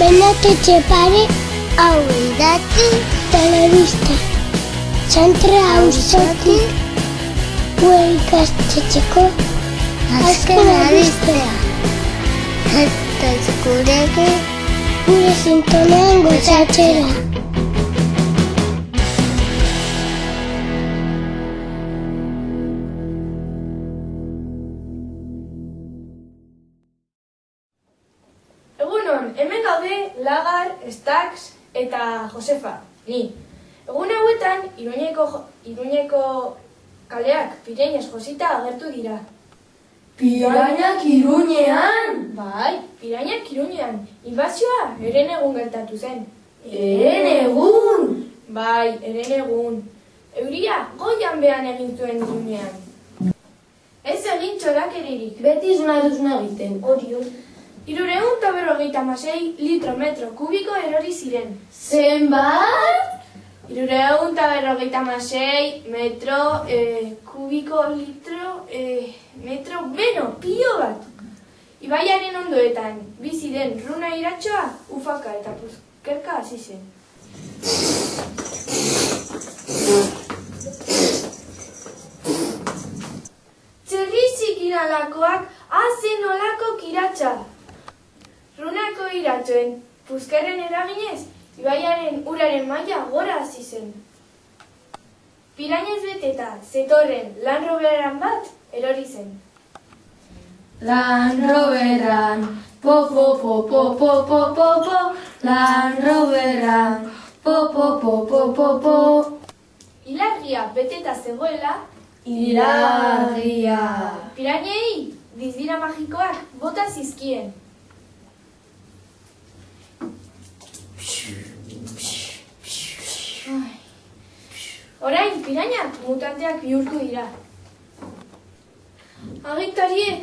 Renato Etxepare, hau idatzi, telebista. Txantra auzotik, gure ikastetxeko azken albistea. Eta gurekin, gure sintonean gozatzera. Egunon, hemen gaude Lagar, Stax eta Josefa, ni. Egun hauetan, Iruñeko kaleak pirainaz josita agertu dira. Pirainak Iruñean? Bai, pirainak Iruñean. Inbazioa herenegun gertatu zen. Herenegun? Bai, herenegun. Euria goian behan egin zuen Iruñean. Ez egin txorakeririk. Beti zuna egiten. Orio. 356 litro metro kubiko erori ziren. Zenbat? 356 metro kubiko metro beno, pilo bat. Ibaiaren ondoetan bizi den Runa iratxoa ufaka eta puzkerka hasi zen. Txerrizik iralakoak hazen olako kiratxa. Runako iratxoen puzkerren eraginez, ibaiaren uraren maila gora hasi zen. Pirainez beteta zetorren Land Roveran bat erori zen. Land Roveran, po, Land Roveran, po. Ilargia beteta zegoela, Ilargia. pirainei dizdira magikoak bota zizkien. Orain, pirainak mutanteak bihurtu dira. Agintariek,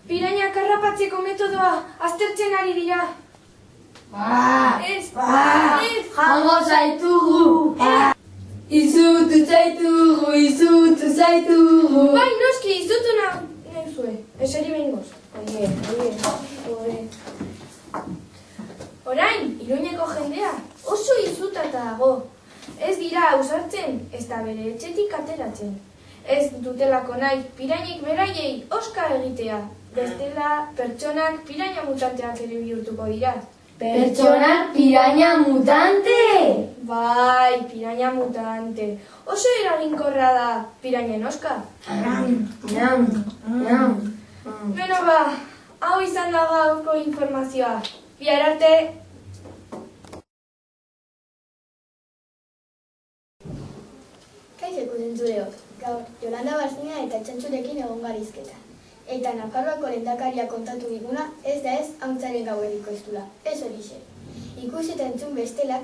pirainak harrapatzeko metodoa aztertzen ari dira. Ez, Jango zaitugu. Izutu zaitugu. Bai, noski, izutu nauzue. Eseri behingoz. Oie. Orain, Iruñeko jendea oso izutata dago. Ez dira ausartzen, ez da bere etxetik ateratzen. Ez dutelako nahi pirainik beraiei oska egitea. Bestela, pertsonak piraina mutanteak ere bihurtuko dira. Pertsonak piraina mutante? Bai, piraina mutante. Oso eraginkorra da pirainen oska. Beno ba, hau izan da gaurko informazioa. Bihar arte! Kaixo zentzuleok, gaur Jolanda Barzina eta Txantxurekin egon garizketa. Eta Nafarroako lehendakaria kontatu diguna ez da ez hauntzaren gaueriko estula, ez horixe. Ikusi eta entzun bestelak,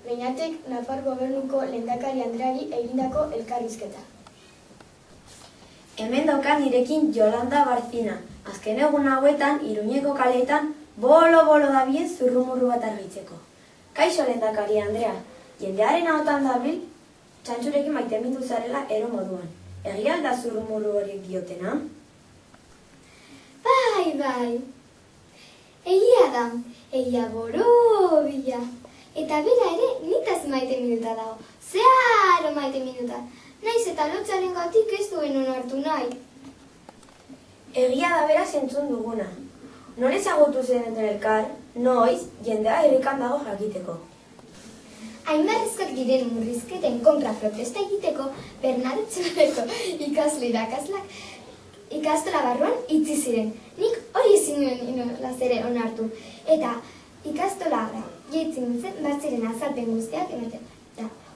Beñatek Nafar gobernuko lehendakari Andreari egindako elkarrizketa. Hemen daukat nirekin Jolanda Barzina. Azken egun hauetan, Iruñeko kaleetan, bolo dabien zurrumurru bat argitzeko. Kaixo lehendakari Andrea, jendearen ahotan dabil, Txantxurekin maitemindu zarela ero moduan. Egia alda zurrumurru horiek diotena? Bai. Egia da, egia borobila. Eta bera ere, nitaz maite minuta dago. Zeharo maite minuta. Naiz eta lotzaren gatik ez duen onartu nahi. Egia da bera zentzun duguna. Non ezagutu zen elkar, noiz, jendea irrikan dago jakiteko. Hainbarrezkoak diren murrizketen kontra protesta egiteko, Bernartxureko ikasle irakaslak ikastola barruan itzi ziren. Nik hori ezin nuen inolaz ere onartu. Eta ikastolara jaitzen nintzen batziren azalpen guztiak ematen.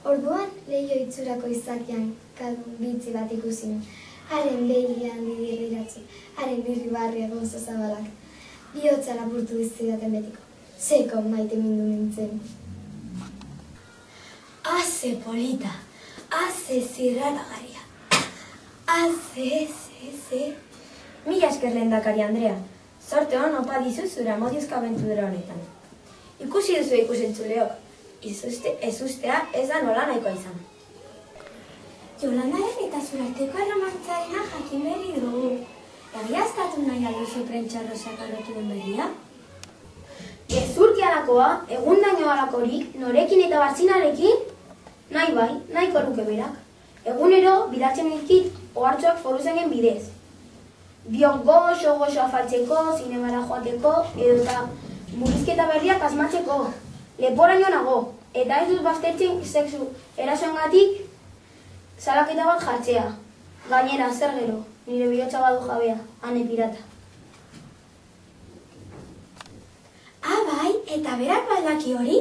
Orduan lehio itzurako izakian kadun bitzi bat ikusi nuen. Haren behian didirriratzu, haren irribarria gozo zabalak. Bihotza lapurtu izzidaten betiko. Seko maite mindu nintzen. Haze polita, haze zirraragarria, haze. Mila esker lehendakari Andrea, sorte hon opa dizu zure amodiozko abentura honetan. Ikusi duzu ikusentzuleok, ezustea ez da nola nahikoa izan. Jolandaren eta zurarteko erromantzarena jakin berri dugu. Egiaztatu nahi alduzu prentxarro sakarrotu den begia? Gezurki alakoa, egundaino alakorik, norekin eta batzinarekin, nahi bai, nahiko luke berak. Egunero, bidatzen dikit, ohartxoak foruzengen bidez. Biok goxo afaltzeko, zinemara joateko, edo eta murrizketa berriak asmatzeko. Leporaino nago, eta ez dut baztertzen sexu erasoengatik salaketa bat jartzea. Gainera, zer gero, nire bihotza badu jabea, ane pirata. Bai, eta berak baldaki hori?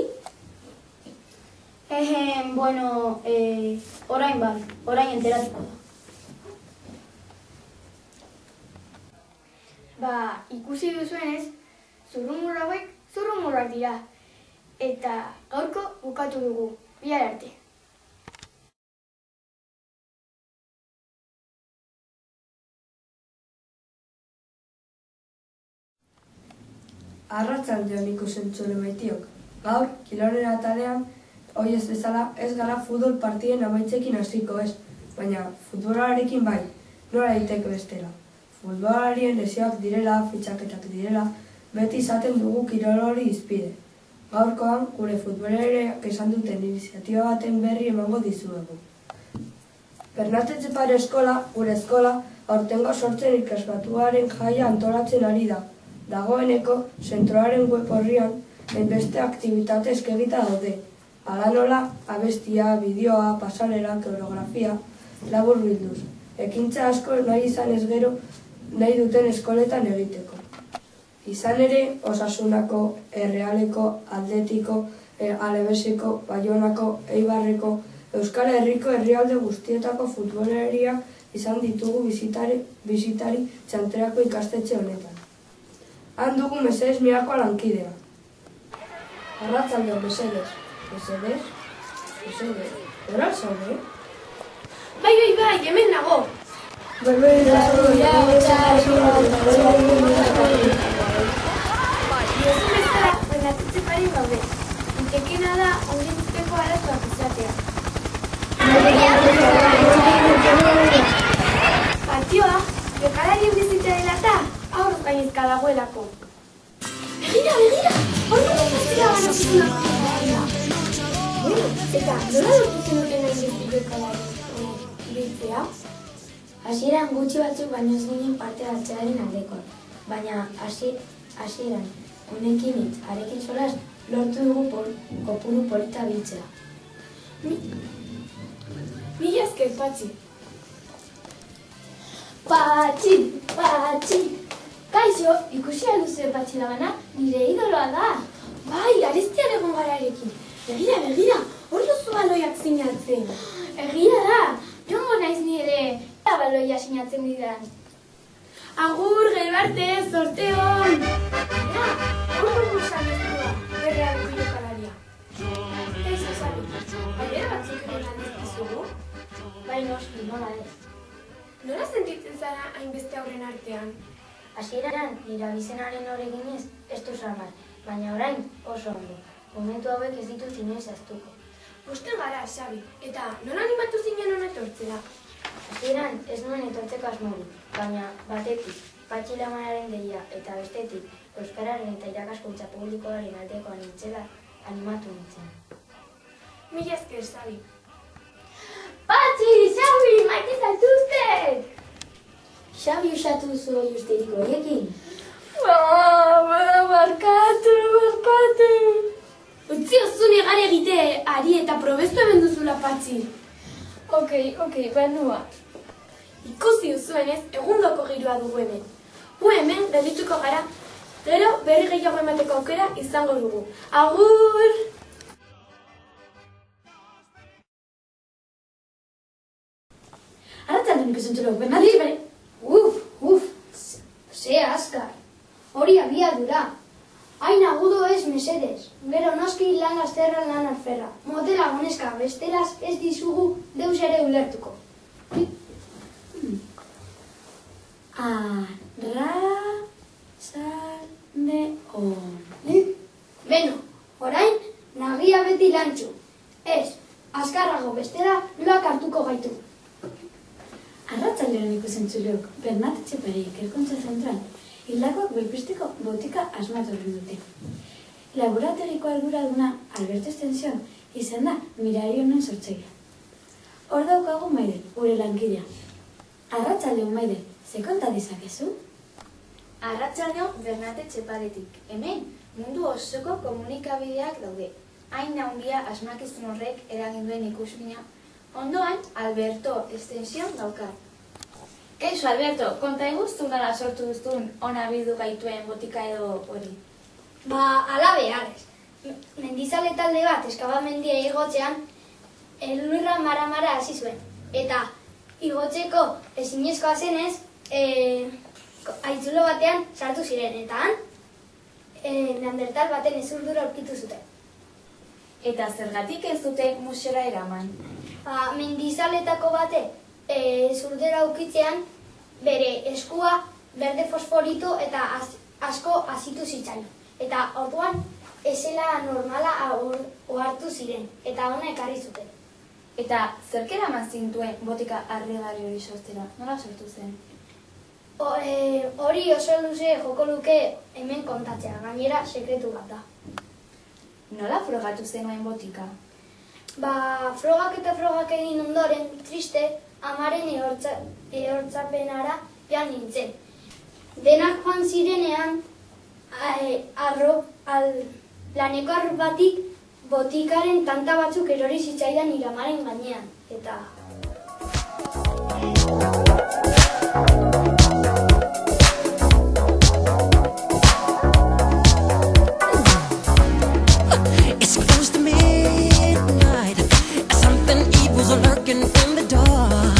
Bueno, orain enteratuko da. Ikusi duzuenez, zurrumur hauek zurrumurrak dira. Eta gaurko bukatu dugu, bihar arte. Arratsaldeon ikusentzule maitiok. Gaur, kiloren atalean, hoi ez bezala, ez gara futbol partiden amaitzekin hasiko ez, baina futbolarekin bai, nola daiteke bestela. Futbolarien lesioak direla, fitxaketak direla, beti izaten dugu kirol hori izpide. Gaurkoan, gure futbolereak esan duten iniziatiba baten berri emango dizuegu. Bernat Etxepare eskola, gure eskola, aurtengo sortzen ikasbatuaren jaia antolatzen ari da. Dagoeneko, zentroaren web horrian, enbeste aktibitate eskegita daude. Hala nola, abestia, bideoa, pasarela, koreografia, labur bilduz. Ekintza asko nahi izan ez gero, nahi duten eskoletan egiteko. Izan ere, Osasunako, Errealeko, Atletiko, Alebeseko, Baionako, Eibarreko, Euskal Herriko herrialde guztietako futboleriak izan ditugu bisitari txanterako ikastetxe honetan. Han dugu mesedez mirako lankidea. Arratzaldeon, mesedez. Mesedez? Mesedez? Horal zaude? Bai, hemen nago. Diozun bezala, Bernat Etxepare gaude. Itekena da, ongi duzteko arazoak izatea. Patioa, jokalarien bizitza dela eta aurrez gainezka dagoelako. Begira! Horrela pastila banatuzunak dira. Eta nola lortu zenuten nahi jokalari biltzea? Hasieran gutxi batzuk baino ez ginen parte hartzearen aldekoa, baina hasieran honekin hitz, harekin solas, lortu dugu kopuru polita biltzea. Mila esker, Patxi. Patxi! Kaixo, ikusi alduzu Patxi labana, nire idoloa da. Bai, arestian egon gararekin. Begira, hor duzu baloiak sinatzen. Egia da, jongo naiz nire baloia sinatzen didan. Agur, gero arte, zorte hon! Hor dugu samestua, berrealeko jokalaria. Kaixo, Sabi, baiera batzuk ere aldizkizugu? Bai noski, nola ez. Nola sentitzen zara hainbeste aurren artean? Hasieran, nire abizenaren horreginez, ez du samar, baina orain oso ondo. Momentu hauek ez ditut inoiz ahaztuko. Posten gara, Xabi, eta nola animatu zinen hona etortzera? Hasieran ez nuen etortzeko asmorik, baina batetik, Patxi lamanaren deia eta bestetik, euskararen eta irakaskuntza publikoaren aldekoa nintzela animatu nintzen. Mila esker, Xabi. Patxi, Xabi, maite zaituztet! Xabi usatu duzu hori usterik horiekin? Barkatu! Utzi ozun egan egite, ari eta probestu hemen duzula, Patxi. Ok, banua. Ikusi duzuenez, egundoko giroa dugu hemen. Gu hemen geldituko gara, gero berri gehiago emateko aukera izango dugu. Agur! Arratzaldeon ikusentzulok, Bernat Etxepare. Ze azkar. Hori abiadura. Hain agudo ez mesedez. Gero noski lan azterra lan alferra. Motela goneska besteraz ez dizugu deus ere ulertuko. Arratsaldeon. Beno, orain nagia beti lantxu. Ez, azkarrago bestera loak hartuko gaitu. Arratsaldeon ikusentzulok, Bernat Etxepare ikerkuntza zentral, hildakoak belpisteko botika asmatu dute. Laborategiko arduraduna Alberto Extensión izan da mirari honen sortzailea. Hor daukagu Maider, gure lankidea. Arratsaldeon Maider, ze konta dizakezu? Arratsaldeon Bernate Etxeparetik. Hemen mundu osoko komunikabideak daude. Hain handia asmakizun horrek eragin duen ikusmina. Ondoan Alberto Extensión daukat. Kaixo Alberto, konta eguztu nola sortu duztun ona bildu gaituen botika edo hori. Ala beharrez. Mendizale talde bat eskabamendia igotzean, elurra mara-mara hasi zuen. Eta igotzeko ezinezkoa zenez, haitzulo batean sartu ziren. Eta han, neandertal baten ezurdura aurkitu zuten. Eta zergatik ez dute museora eraman? Mendizaletako bate zurdera aurkitzean, bere eskua berde fosforitu eta asko hazitu zitzaion. Eta orduan, ezela normala ohartu ziren, eta ona ekarri zuten. Eta zerk eraman zintuen botika harrigarri hori sortzera? Nola sortu zen? Hori oso luze joko luke hemen kontatzea, gainera sekretu bat da. Nola frogatu zenuen botika? Frogak eta frogak egin ondoren, triste, amaren ehortzapenara joan nintzen. Denak joan zirenean, planeko arro batik botikaren tanta batzuk erori zitzaidan nire amaren gainean. Eta... It's close to midnight. Something evil's lurking in the dark.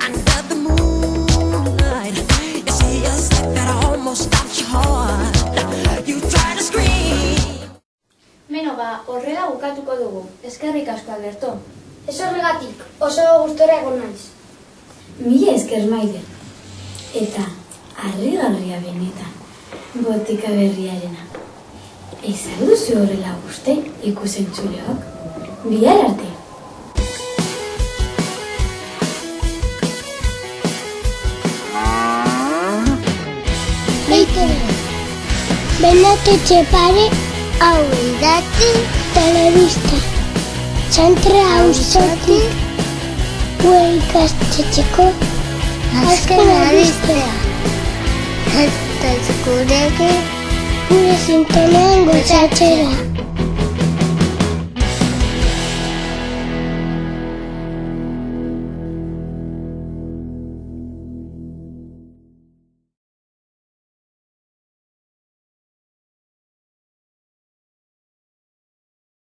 Under the moonlight, you see a sight that almost stops your heart. You try to scream. Beno, horrela bukatuko dugu. Eskerrik asko, Alberto. Ez horregatik, oso gustora egon naiz. Mila esker Maider. Eta harrigarria benetan, botika berriarena. Ez alduzu horrela guste ikusentzuleok? Bihar arte! Bernate Etxepare hau idazti telebista. Txantra auzotik gure ikastetxeko azken albistea. Eta gure sintonean gozatzera.